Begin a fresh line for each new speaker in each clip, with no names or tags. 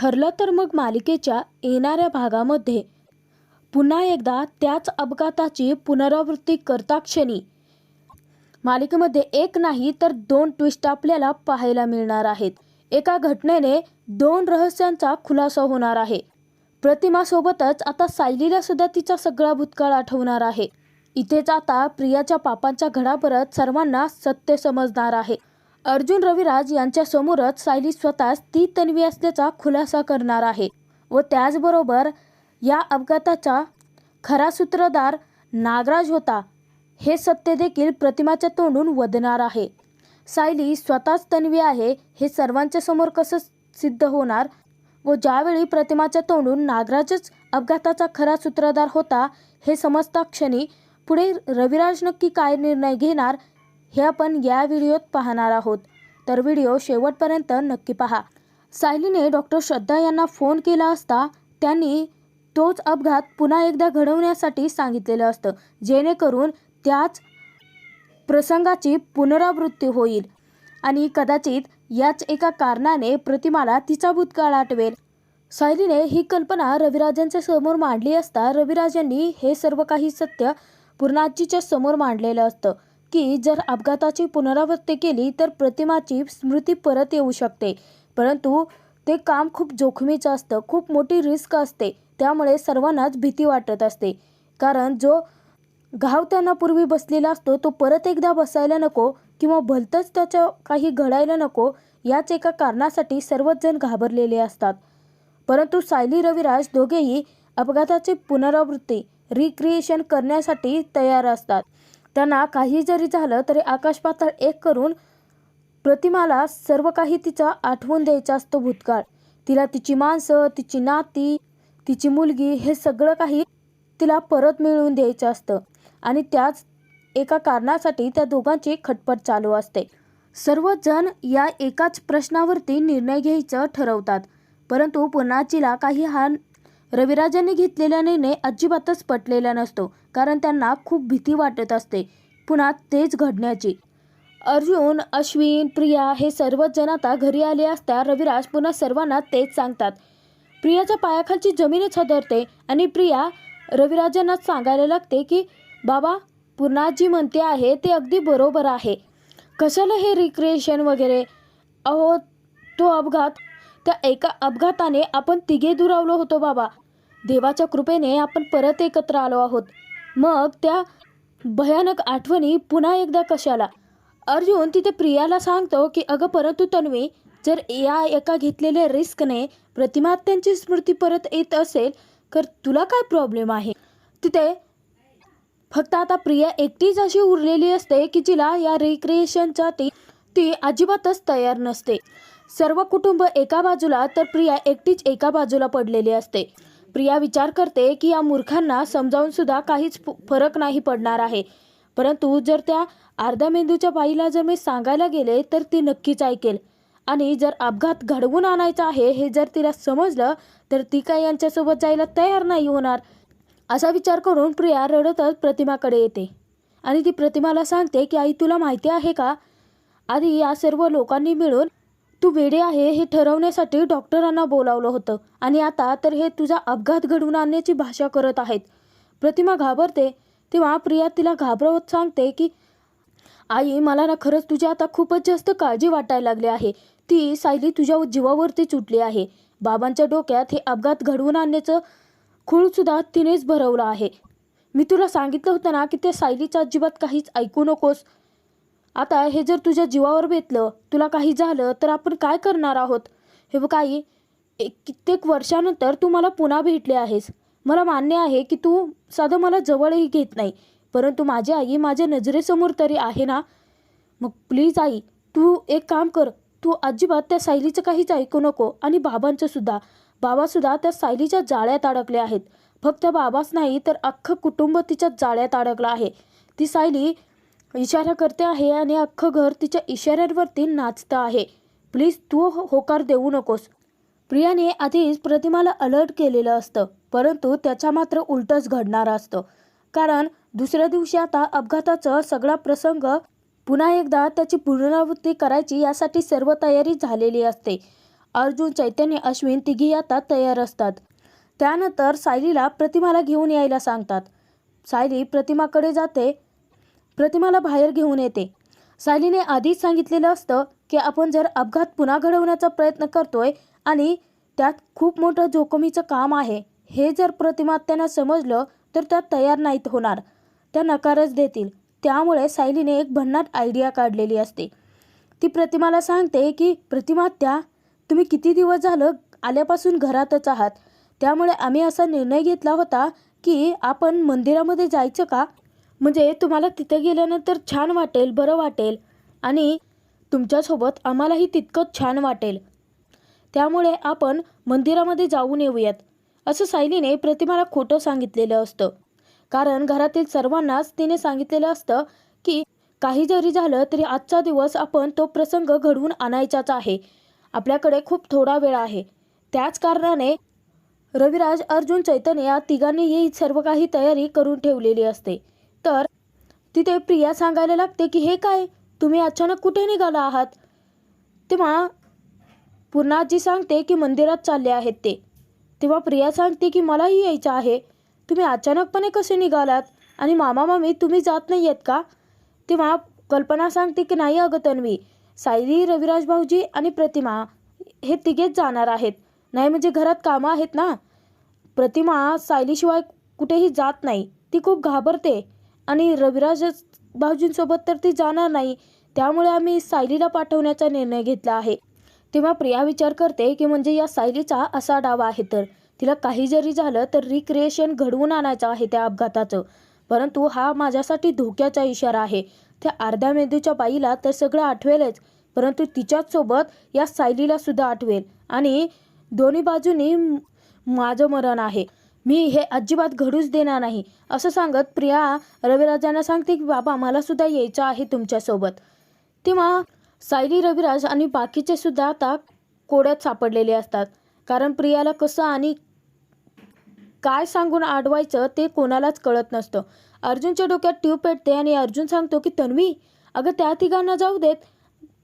ठरलं तर मग मालिकेच्या येणाऱ्या भागामध्ये पुन्हा एकदा त्याच अपघाताची पुनरावृत्ती करता क्षणी मालिकेमध्ये एक नाही तर 2 ट्विस्ट आपल्याला पाहायला मिळणार आहेत। एका घटनेने 2 रहस्यांचा खुलासा होणार आहे। प्रतिमा सोबतच आता सायलीला सुद्धा तिचा सगळा भूतकाळ आठवणार आहे। इथेच आता प्रियाच्या पापांच्या घडापरत सर्वांना सत्य समजणार आहे। अर्जुन रविराज यांच्या समोरच सायली स्वतःच ती तन्वी असल्याचा खुलासा करणार आहे व त्याचबरोबर या अपघाताचा खरा सूत्रधार नागराज होता हे सत्य देखील प्रतिमाच्या तोंडून वदणार आहे। सायली स्वतःच तन्वी आहे हे सर्वांच्या समोर कसं सिद्ध होणार व ज्यावेळी प्रतिमाच्या तोंडून नागराजच अपघाताचा खरा सूत्रधार होता हे समजता क्षणी पुढे रविराज नक्की काय निर्णय घेणार हे आपण या व्हिडिओत पाहणार आहोत। तर व्हिडिओ शेवटपर्यंत नक्की पहा। सायलीने डॉक्टर श्रद्धा यांना फोन केला असता त्यांनी तोच अपघात पुन्हा एकदा घडवण्यासाठी सांगितलेलं असतं, जेणेकरून त्याच प्रसंगाची पुनरावृत्ती होईल आणि कदाचित याच एका कारणाने प्रतिमाला तिचा भूतकाळ आठवेल। सायलीने ही कल्पना रविराजांच्या समोर मांडली असता रविराजांनी हे सर्व काही सत्य पूर्णाजीच्या समोर मांडलेलं असतं की जर अपघाताची पुनरावृत्ती केली तर प्रतिमाची स्मृती परत येऊ शकते, परंतु ते काम खूप जोखमीचं असतं, खूप मोठी रिस्क असते, त्यामुळे सर्वांनाच भीती वाटत असते। कारण जो घाव त्यांना पूर्वी बसलेला असतो तो परत एकदा बसायला नको किंवा भलतंच त्याचं काही घडायला नको याच एका कारणासाठी सर्वच जण घाबरलेले असतात। परंतु सायली रविराज दोघेही अपघाताची पुनरावृत्ती रिक्रिएशन करण्यासाठी तयार असतात। त्यांना काही जरी झालं तरी आकाश पाताळ एक करून प्रतिमाला सर्व काही तिचा आठवून द्यायचं असतं भूतकाळ। तिला तिची माणसं, तिची नाती, तिची मुलगी हे सगळं काही तिला परत मिळवून द्यायचं असतं आणि त्याच एका कारणासाठी त्या दोघांची खटपट चालू असते। सर्वच जण या एकाच प्रश्नावरती निर्णय घ्यायचं ठरवतात, परंतु पुन्हाजीला काही हा रविराजांनी घेतलेला निर्णय अजिबातच पटलेला नसतो, कारण त्यांना खूप भीती वाटत असते पुन्हा तेच घडण्याची। अर्जुन, अश्विन, प्रिया हे सर्वच जण आता घरी आले असता रविराज पुन्हा सर्वांना तेच सांगतात। प्रियाच्या पायाखालची जमीनच हादरते आणि प्रिया रविराजांना सांगायला लागते की बाबा, पूर्णाजी म्हणते आहे ते अगदी बरोबर आहे, कशाला हे रिक्रिएशन वगैरे, अहो तो अपघात, त्या एका अपघाताने आपण तिघे दुरावलो होतो बाबा, देवाच्या कृपेने आपण परत एकत्र आलो आहोत, मग त्या भयानक आठवणी पुन्हा एकदा कशाला। अर्जुन तिथे प्रियाला सांगतो की अगं परंतु तन्वी, जर या एका घेतलेल्या रिस्कने प्रतिमा त्यांची स्मृती परत येत असेल तर तुला काय प्रॉब्लेम आहे। तिथे फक्त आता प्रिया एकटीच अशी उरलेली असते की जिला या रिक्रिएशनसाठी ती अजिबातच तयार नसते। सर्व कुटुंब एका बाजूला तर प्रिया एकटीच एका बाजूला पडलेली असते। प्रिया विचार करते की या मूर्खांना समजावून सुद्धा काहीच फरक नाही पडणार आहे, परंतु जर त्या अर्ध्या मेंदूच्या बाईला जर मी सांगायला गेले तर ती नक्कीच ऐकेल आणि जर अपघात घडवून आणायचा आहे हे जर तिला समजलं तर ती काय यांच्यासोबत जायला तयार नाही होणार। असा विचार करून प्रिया रडतच प्रतिमाकडे येते आणि ती प्रतिमाला सांगते की आई, तुला माहिती आहे का, आधी या सर्व लोकांनी मिळून तू वेडे आहे हे ठरवण्यासाठी डॉक्टरांना बोलावलं होतं आणि आता तर हे तुझा अपघात घडवून आणण्याची भाषा करत आहेत। प्रतिमा घाबरते तेव्हा प्रिया तिला घाबरवत सांगते की आई, मला ना खरंच तुझी आता खूपच जास्त काळजी वाटायला लागली आहे। ती सायली तुझ्या जीवावरती उठली आहे। बाबांच्या डोक्यात हे अपघात घडवून आणण्याचं खूळसुद्धा तिनेच भरवलं आहे। मी तुला सांगितलं होतं ना की त्या सायलीचं अजिबात काहीच ऐकू नकोस। आता हे जर तुझ्या जीवावर बेतलं, तुला काही झालं तर आपण काय करणार आहोत। हे बघ आई, कित्येक वर्षानंतर तू मला पुन्हा भेटले आहेस, मला मान्य आहे की तू साधं मला जवळही घेत नाही, परंतु माझी आई माझ्या नजरेसमोर तरी आहे ना। मग प्लीज आई, तू एक काम कर, तू अजिबात त्या सायलीचं काहीच ऐकू नको आणि बाबांचं सुद्धा। बाबासुद्धा त्या सायलीच्या जाळ्यात अडकले आहेत। फक्त बाबाच नाही तर अख्खं कुटुंब तिच्या जाळ्यात अडकलं आहे। ती सायली इशारा करते आहे आणि अख्खं घर तिच्या इशाऱ्यांवरती नाचतं आहे। प्लीज तू होकार देऊ नकोस। प्रियाने आधीच प्रतिमाला अलर्ट केलेलं असतं, परंतु त्याच्या मात्र उलटच घडणार असतं, कारण दुसऱ्या दिवशी आता अपघाताचा सगळा प्रसंग पुन्हा एकदा त्याची पुनरावृत्ती करायची यासाठी सर्व तयारी झालेली असते। अर्जुन, चैतन्य, अश्विन तिघी आता तयार असतात. त्यानंतर सायलीला प्रतिमाला घेऊन यायला सांगतात. सायली प्रतिमाकडे जाते, प्रतिमाला बाहेर घेऊन येते. सायलीने आधीच सांगितलेलं असतं की आपण जर अपघात पुन्हा घडवण्याचा प्रयत्न करतोय आणि त्यात खूप मोठं जोखमीचं काम आहे, हे जर प्रतिमा त्यांना समजलं तर त्या तयार नाहीत होणार, त्या नकारच देतील. त्यामुळे सायलीने एक भन्नाट आयडिया काढलेली असते. ती प्रतिमाला सांगते की प्रतिमात्या, तुम्ही किती दिवस झालं आल्यापासून घरातच आहात, त्यामुळे आम्ही असा निर्णय घेतला होता की आपण मंदिरामध्ये जायचं का, म्हणजे तुम्हाला तिथे गेल्यानंतर छान वाटेल, बरं वाटेल आणि तुमच्यासोबत आम्हालाही तितकंच छान वाटेल. त्यामुळे आपण मंदिरामध्ये जाऊन येऊयात, असं सायलीने प्रतिमाला खोटं सांगितलेलं असतं. कारण घरातील सर्वांनाच तिने सांगितलेलं असतं की काही जरी झालं तरी आजचा दिवस आपण तो प्रसंग घडवून आणायचाच आहे, आपल्याकडे खूप थोडा वेळ आहे. त्याच कारणाने रविराज, अर्जुन, चैतन्य या तिघांनीही सर्व काही तयारी करून ठेवलेली असते. तर तिथे प्रिया सांगायला लागते की हे काय, तुम्ही अचानक कुठे निघाला आहात. तेव्हा पूर्णाजी सांगते की मंदिरात चालले आहेत ते. तेव्हा प्रिया सांगते की मलाही यायचं आहे, तुम्ही अचानकपणे कसे निघालात आणि मामा मामी तुम्ही जात नाही आहेत का. तेव्हा कल्पना सांगते की नाही अगं तन्वी, सायली, रविराज भाऊजी आणि प्रतिमा हे तिघेच जाणार आहेत, नाही म्हणजे घरात कामं आहेत ना. प्रतिमा सायलीशिवाय कुठेही जात नाही, ती खूप घाबरते आणि रविराज भाऊजींसोबत तर ती जाणार नाही, त्यामुळे आम्ही सायलीला पाठवण्याचा निर्णय घेतला आहे. तेव्हा प्रिया विचार करते की म्हणजे या सायलीचा असा डाव आहे, तर तिला काही जरी झालं तर रिक्रिएशन घडवून आणायचं आहे त्या अपघाताचं. परंतु हा माझ्यासाठी धोक्याचा इशारा आहे. त्या अर्ध्या मेंदूच्या बाईला तर सगळं आठवेलच, परंतु तिच्याच सोबत या सायलीला सुद्धा आठवेल आणि दोन्ही बाजूनी माझं मरण आहे, मी हे अजिबात घडूच देणार नाही, असं सांगत प्रिया रविराजांना सांगते की बाबा मला सुद्धा यायचं आहे तुमच्यासोबत. तेव्हा सायली, रविराज आणि बाकीचे सुद्धा आता कोड्यात सापडलेले असतात. कारण प्रियाला कसं आणि काय सांगून अडवायचं ते कोणालाच कळत नसतं. अर्जुनच्या डोक्यात ट्यूब पेटते आणि अर्जुन सांगतो की तन्वी, अगं त्या तिघांना जाऊ देत,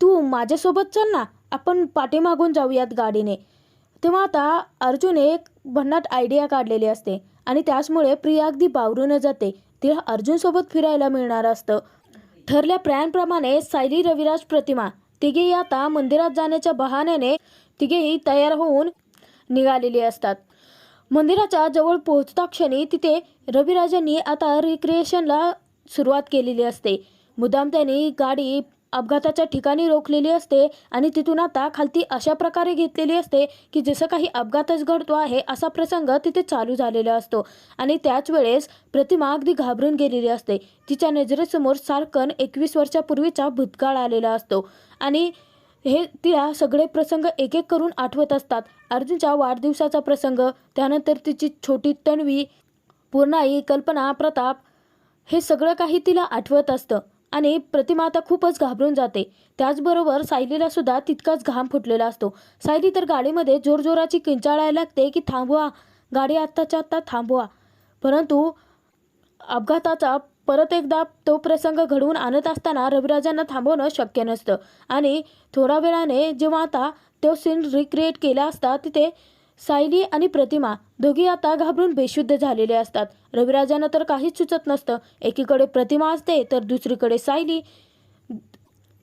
तू माझ्यासोबत चल ना, आपण पाठीमागून जाऊयात गाडीने. तेव्हा आता अर्जुन एक भन्नाट आयडिया काढलेली असते आणि त्याचमुळे प्रिया अगदी बावरून जाते. तिला अर्जुनसोबत फिरायला मिळणार असतं. ठरल्या प्लॅनप्रमाणे सायली, रविराज, प्रतिमा तिघेही आता मंदिरात जाण्याच्या बहाण्याने तिघेही तयार होऊन निघालेली असतात. मंदिराच्या जवळ पोहोचता क्षणी तिथे रविराजांनी आता रिक्रिएशनला सुरुवात केलेली असते. मुद्दाम त्यांनी गाडी अपघाताच्या ठिकाणी रोखलेली असते आणि तिथून आता खालती अशा प्रकारे घेतलेली असते की जसं काही अपघातच घडतो आहे असा प्रसंग तिथे चालू झालेला असतो. आणि त्याच वेळेस प्रतिमा अगदी घाबरून गेलेली असते. तिच्या नजरेसमोर सारखन 21 वर्षापूर्वीचा भूतकाळ आलेला असतो आणि हे तिला सगळे प्रसंग एक एक करून आठवत असतात. अर्जुनच्या वाढदिवसाचा प्रसंग, त्यानंतर तिची छोटी तन्वी, पूर्णाई, कल्पना, प्रताप, हे सगळं काही तिला आठवत असतं आणि प्रतिमा आता खूपच घाबरून जाते. त्याचबरोबर सायलीला सुद्धा तितकाच घाम फुटलेला असतो. सायली तर गाडीमध्ये जोरजोराची किंचाळायला लागते की थांबवा, गाडी आत्ताच्या आत्ता थांबवा. परंतु अपघाताचा परत एकदा तो प्रसंग घडवून आणत असताना रविराजांना थांबवणं शक्य नसतं आणि थोड्या वेळाने जेव्हा आता तो सीन रिक्रिएट केला असता तिथे सायली आणि प्रतिमा दोघी आता घाबरून बेशुद्ध झालेले असतात. रविराजांना तर काहीच सुचत नसतं. एकीकडे प्रतिमा असते तर दुसरीकडे सायली.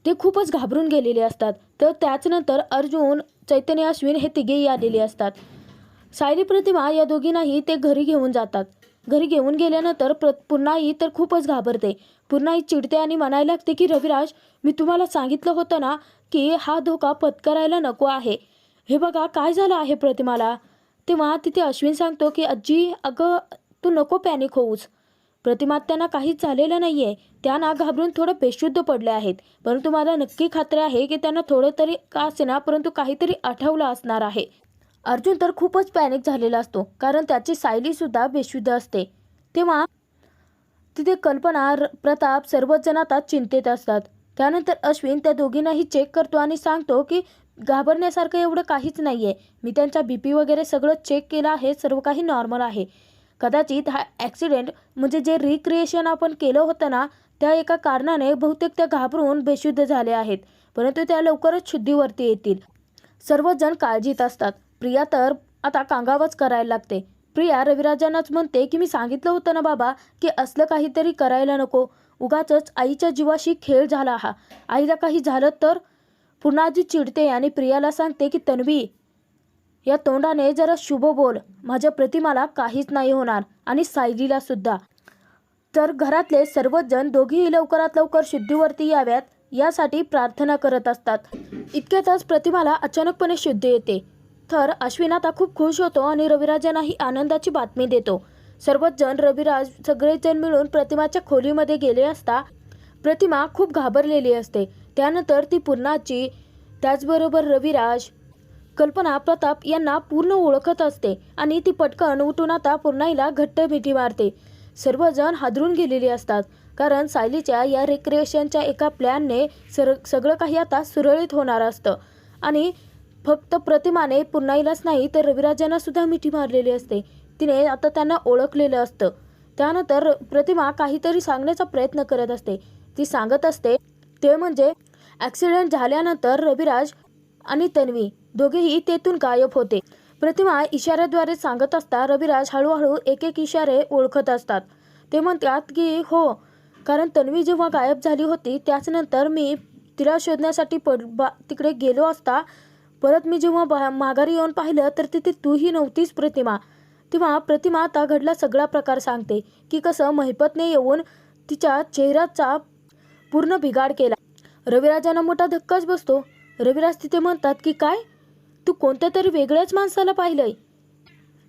ते खूपच घाबरून गेलेले असतात. तर त्याचनंतर अर्जुन, चैतन्य, अश्विन हे तिघेही आलेले असतात. सायली, प्रतिमा या दोघींनाही ते घरी घेऊन जातात. घरी घेऊन गेल्यानंतर पूर्णाई तर खूपच घाबरते. पूर्णाई चिडते आणि म्हणायला लागते की रविराज, मी तुम्हाला सांगितलं होतं ना की हा धोका पत्करायला नको आहे, हे बघा काय झालं आहे प्रतिमाला. तेव्हा तिथे अश्विन सांगतो की आजी, अगं तू नको पॅनिक होऊस, प्रतिमा त्यांना काहीच झालेलं नाही आहे, त्यांना घाबरून थोडं बेशुद्ध पडले आहेत, परंतु मला नक्की खात्री आहे की त्यांना थोडं तरी का असेना परंतु काहीतरी आठवलं असणार आहे. अर्जुन तर खूपच पॅनिक झालेला असतो कारण त्याची सायलीसुद्धा बेशुद्ध असते. तेव्हा तिथे कल्पना, प्रताप सर्वच जण आता चिंतेत असतात. त्यानंतर अश्विन त्या दोघींनाही चेक करतो आणि सांगतो की घाबरण्यासारखं एवढं काहीच नाही आहे, मी त्यांचा BP वगैरे सगळं चेक केलं आहे, सर्व काही नॉर्मल आहे. कदाचित हा ॲक्सिडेंट म्हणजे जे रिक्रिएशन आपण केलं होतं ना त्या एका कारणाने बहुतेक त्या घाबरून बेशुद्ध झाल्या आहेत, परंतु त्या लवकरच शुद्धीवरती येतील. सर्वजण काळजीत असतात. प्रिया तर आता कांगावच करायला लागते. प्रिया रविराजांनाच म्हणते की मी सांगितलं होतं ना बाबा की असलं काहीतरी करायला नको. उगाचच आईच्या जीवाशी खेळ झाला हा. आईला काही झालं तर. पुन्हा आजी चिडते आणि प्रियाला सांगते की तन्वी, या तोंडाने जरा शुभ बोल. माझ्या प्रतिमाला काहीच नाही होणार आणि सायलीला सुद्धा. तर घरातले सर्वच जण दोघीही लवकरात लवकर शुद्धीवरती याव्यात यासाठी प्रार्थना करत असतात. इतक्यातच प्रतिमाला अचानकपणे शुद्धी येते. तर अश्विन आता खूप खुश होतो आणि रविराजांना ही आनंदाची बातमी देतो. सर्वच जण रविराज सगळेजण मिळून प्रतिमाच्या खोलीमध्ये गेले असता प्रतिमा खूप घाबरलेली असते. त्यानंतर ती पूर्णाची, त्याचबरोबर रविराज, कल्पना, प्रताप यांना पूर्ण ओळखत असते आणि ती पटकन उठून आता पूर्णाईला घट्ट मिठी मारते. सर्वजण हादरून गेलेले असतात कारण सायलीच्या या रिक्रिएशनच्या एका प्लॅनने सगळं काही आता सुरळीत होणार असतं आणि फक्त प्रतिमाने पूर्णाईलाच नाही तर रविराजांना सुद्धा मिठी मारलेली असते. तिने आता त्यांना ओळखलेलं असतं. त्यानंतर प्रतिमा काहीतरी सांगण्याचा प्रयत्न करत असते. ती सांगत असते ते म्हणजे ॲक्सिडेंट झाल्यानंतर रविराज आणि तन्वी दोघेही तेथून गायब होते. प्रतिमा इशाऱ्याद्वारे सांगत असता रविराज हळूहळू एक एक इशारे ओळखत असतात. ते म्हणतात की हो, कारण तन्वी जेव्हा गायब झाली होती त्याचनंतर मी तिला शोधण्यासाठी तिकडे गेलो असता. परत मी जेव्हा माघारी येऊन पाहिलं तर तिथे तूही नव्हतीच प्रतिमा. तेव्हा प्रतिमा आता घडला सगळा प्रकार सांगते की कसं महिपतने येऊन तिच्या चेहऱ्याचा पूर्ण बिघाड केला. रविराजांना मोठा धक्काच बसतो. रविराज तिथे म्हणतात की काय, तू कोणत्या तरी वेगळ्याच माणसाला पाहिलंय?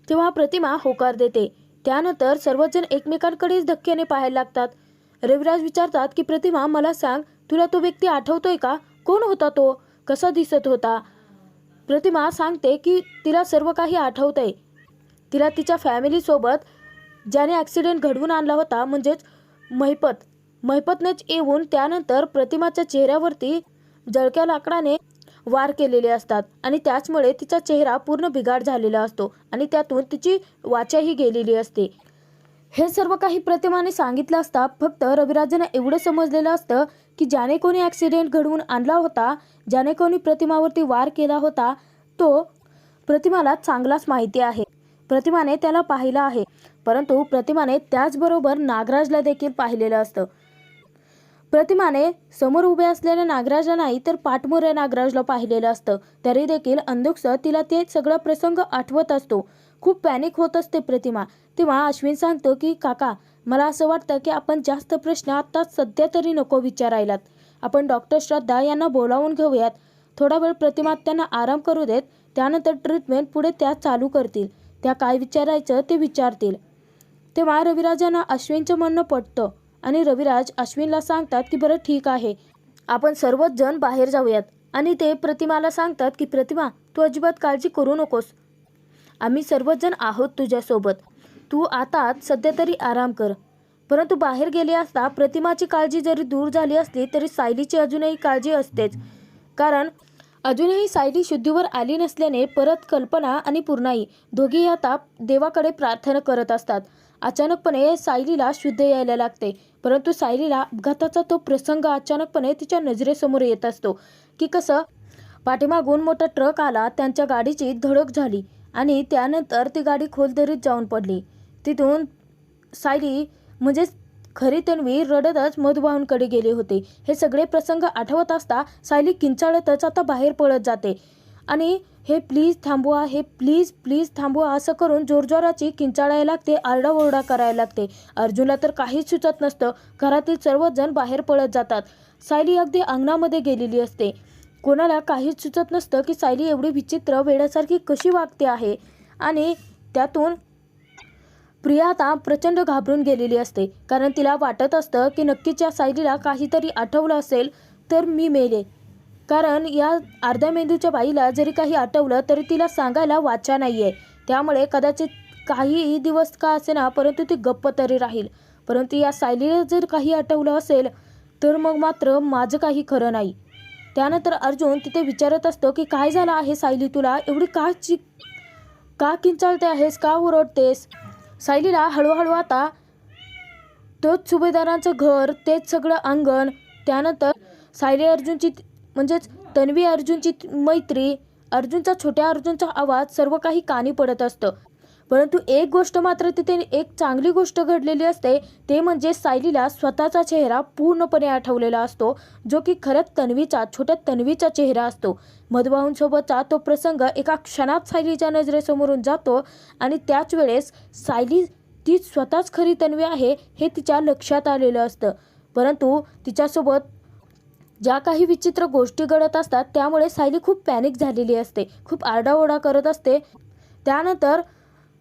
तेव्हा प्रतिमा होकार देते. त्यानंतर सर्वजण एकमेकांकडेच धक्क्याने पाहायला लागतात. रविराज विचारतात की प्रतिमा, मला सांग, तुला तो व्यक्ती आठवतोय का? कोण होता तो? कसा दिसत होता? प्रतिमा सांगते की तिला सर्व काही आठवतंय. तिला तिच्या फॅमिलीसोबत ज्याने ॲक्सिडेंट घडवून आणला होता म्हणजेच महिपतनेच येऊन त्यानंतर प्रतिमाच्या चेहऱ्यावरती जळक्या लाकडाने वार केलेले असतात आणि त्याचमुळे तिचा चेहरा पूर्ण बिघाड झालेला असतो आणि त्यातून तिची वाचाही गेलेली असते. हे सर्व काही प्रतिमाने सांगितलं असता फक्त रविराजांना एवढं समजलेलं असतं की ज्याने कोणी ॲक्सिडेंट घडवून आणला होता, ज्याने कोणी प्रतिमावरती वार केला होता, तो प्रतिमाला चांगलाच माहिती आहे. प्रतिमाने त्याला पाहिलं आहे. परंतु प्रतिमाने त्याचबरोबर नागराजला देखील पाहिलेलं असतं. प्रतिमाने समोर उभे असलेल्या नागराजला नाही तर पाठमोऱ्या नागराजला पाहिलेलं असतं. तरी देखील अंधुकसं तिला ते सगळा प्रसंग आठवत असतो. खूप पॅनिक होत असते प्रतिमा. तेव्हा अश्विन सांगतो की काका, मला असं वाटतं की आपण जास्त प्रश्न आता सध्या तरी नको विचारायलात. आपण डॉक्टर श्रद्धा यांना बोलावून घेऊयात. थोडा वेळ प्रतिमा त्यांना आराम करू देत. त्यानंतर ट्रीटमेंट पुढे त्या चालू करतील. त्या काय विचारायचं ते विचारतील. तेव्हा रविराजांना अश्विनचं म्हणणं पटतं आणि रविराज अश्विनला सांगतात की बरं ठीक आहे, आपण सर्वच जण बाहेर जाऊयात. आणि ते प्रतिमाला सांगतात की प्रतिमा, तू अजिबात काळजी करू नकोस. आम्ही सर्वच जण आहोत तुझ्यासोबत. तू आता सध्या तरी आराम कर. परंतु बाहेर गेले असता प्रतिमाची काळजी जरी दूर झाली असली तरी सायलीची अजूनही काळजी असतेच. कारण अजूनही सायली शुद्धीवर आली नसल्याने परत कल्पना आणि पूर्णाई दोघेही आता देवाकडे प्रार्थना करत असतात. अचानकपणे सायलीला शुद्ध यायला लागते. परंतु सायलीला अपघाताचा तो प्रसंग अचानकपणे तिच्या नजरेसमोर येत असतो की कसं पाठीमागून मोठा ट्रक आला, त्यांच्या गाडीची धडक झाली आणि त्यानंतर ती गाडी खोल दरीत जाऊन पडली. तिथून सायली म्हणजेच खरी तन्वी रडतच मधुभाऊंकडे गेले होते. हे सगळे प्रसंग आठवत असता सायली किंचाळतच आता बाहेर पळत जाते आणि हे प्लीज थांबवा, हे प्लीज प्लीज थांबवा असं करून जोरजोराची किंचाळायला लागते, आरडाओरडा करायला लागते. अर्जुनला तर काहीच सुचत नसतं. घरातील सर्वच जण बाहेर पळत जातात. सायली अगदी अंगणामध्ये गेलेली असते. कोणाला काहीच सुचत नसतं की सायली एवढी विचित्र वेड्यासारखी कशी वागते आहे. आणि त्यातून प्रिया आता प्रचंड घाबरून गेलेली असते. कारण तिला वाटत असतं की नक्कीच या सायलीला काहीतरी आठवलं असेल तर मी मेले. कारण या अर्ध्या मेंदूच्या बाईला जरी काही आठवलं तरी तिला सांगायला वाचा नाही आहे. त्यामुळे कदाचित काही दिवस का असेना परंतु ती गप्प तरी राहील. परंतु या सायलीला जर काही आठवलं असेल तर मग मात्र माझं काही खरं नाही. त्यानंतर अर्जुन तिथे विचारत असतो की काय झालं आहे सायली, तुला एवढी का किंचाळते आहेस, का ओरडतेस? सायलीला हळूहळू आता तोच सुभेदारांचं घर, तेच सगळं अंगण, त्यानंतर सायली अर्जुनची म्हणजेच तन्वी अर्जुनची मैत्री, छोट्या अर्जुनचा आवाज सर्व काही कानी पडत असतं. परंतु एक गोष्ट मात्र तिथे एक चांगली गोष्ट घडलेली असते, ते म्हणजे सायलीला स्वतःचा चेहरा पूर्णपणे आठवलेला असतो, जो की खरंच छोट्या तन्वीचा चेहरा असतो. मधुभाऊंसोबतचा तो प्रसंग एका क्षणात सायलीच्या नजरेसमोरून जातो आणि त्याच वेळेस सायली ती स्वतःच खरी तन्वी आहे हे तिच्या लक्षात आलेलं असतं. परंतु तिच्यासोबत ज्या काही विचित्र गोष्टी घडत असतात त्यामुळे सायली खूप पॅनिक झालेली असते, खूप आरडाओरडा करत असते. त्यानंतर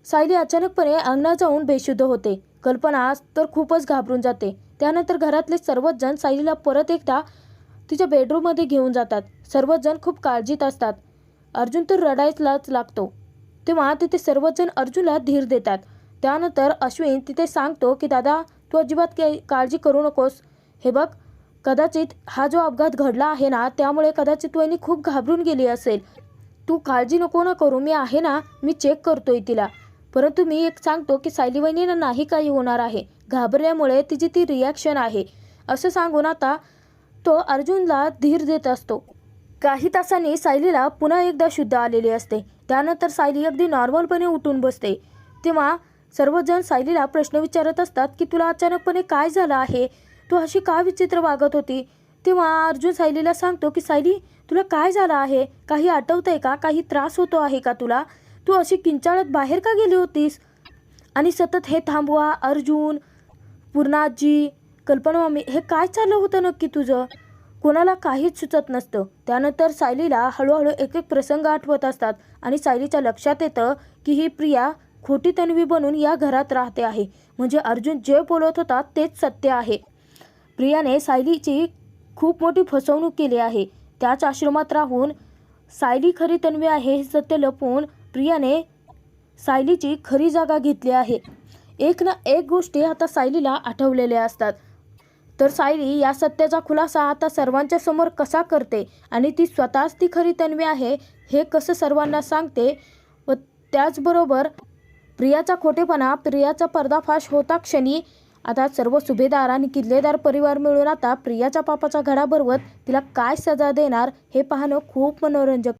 सायली अचानकपणे अंगणात जाऊन बेशुद्ध होते. कल्पना तर खूपच घाबरून जाते. त्यानंतर घरातले सर्वच जण सायलीला परत एकदा तिच्या बेडरूममध्ये घेऊन जातात. सर्वच जण खूप काळजीत असतात. अर्जुन तर रडायलाच लागतो. तेव्हा तिथे सर्वच जण अर्जुनला धीर देतात. त्यानंतर अश्विन तिथे सांगतो की दादा, तू अजिबात काळजी करू नकोस. हे बघ, कदाचित हा जो अपघात घडला आहे ना, त्यामुळे कदाचित वहिनी खूप घाबरून गेली असेल. तू काळजी नको ना करू, मी आहे ना, मी चेक करतोय तिला. परंतु मी एक सांगतो की सायली वहिनीला नाही काही होणार आहे, घाबरल्यामुळे तिची ती रिॲक्शन आहे, असं सांगून आता तो अर्जुनला धीर देत असतो. काही तासांनी सायलीला पुन्हा एकदा शुद्ध आलेली असते. त्यानंतर सायली अगदी नॉर्मलपणे उठून बसते. तेव्हा सर्वजण सायलीला प्रश्न विचारत असतात की तुला अचानकपणे काय झालं आहे, तू अशी का विचित्र वागत होती. तेव्हा अर्जुन सायलीला सांगतो की सायली, तुला काय झालं आहे, काही आठवतंय का, काही त्रास होतो आहे का तुला, तू अशी किंचाळत बाहेर का गेली होतीस. आणि सतत हे थांबवा, अर्जुन, पूर्णाजी, कल्पना मामी, हे काय चाललं होतं नक्की तुझं. कोणाला काहीच सुचत नसतं. त्यानंतर सायलीला हळूहळू एक एक प्रसंग आठवत असतात आणि सायलीच्या लक्षात येतं की ही प्रिया खोटी तन्वी बनून या घरात राहते आहे. म्हणजे अर्जुन जे बोलत होता तेच सत्य आहे. प्रियाने सायलीची खूप मोठी फसवणूक केली आहे. त्याच आश्रमात राहून सायली खरी तन्वी आहे हे सत्य लपवून प्रियाने सायलीची खरी जागा घेतली आहे. एक ना एक गोष्टी आता सायलीला आठवलेल्या असतात. तर सायली या सत्याचा खुलासा आता सर्वांच्या समोर कसा करते आणि ती स्वतःच ती खरी तन्वी आहे हे कसं सर्वांना सांगते, व त्याचबरोबर प्रियाचा खोटेपणा, प्रियाचा पर्दाफाश होता क्षणी आता सर्व सुभेदार आणि किल्लेदार परिवार मिळून आता प्रियाच्या पापाचा घडा भरवत तिला काय सजा देणार हे पाहणं खूप मनोरंजक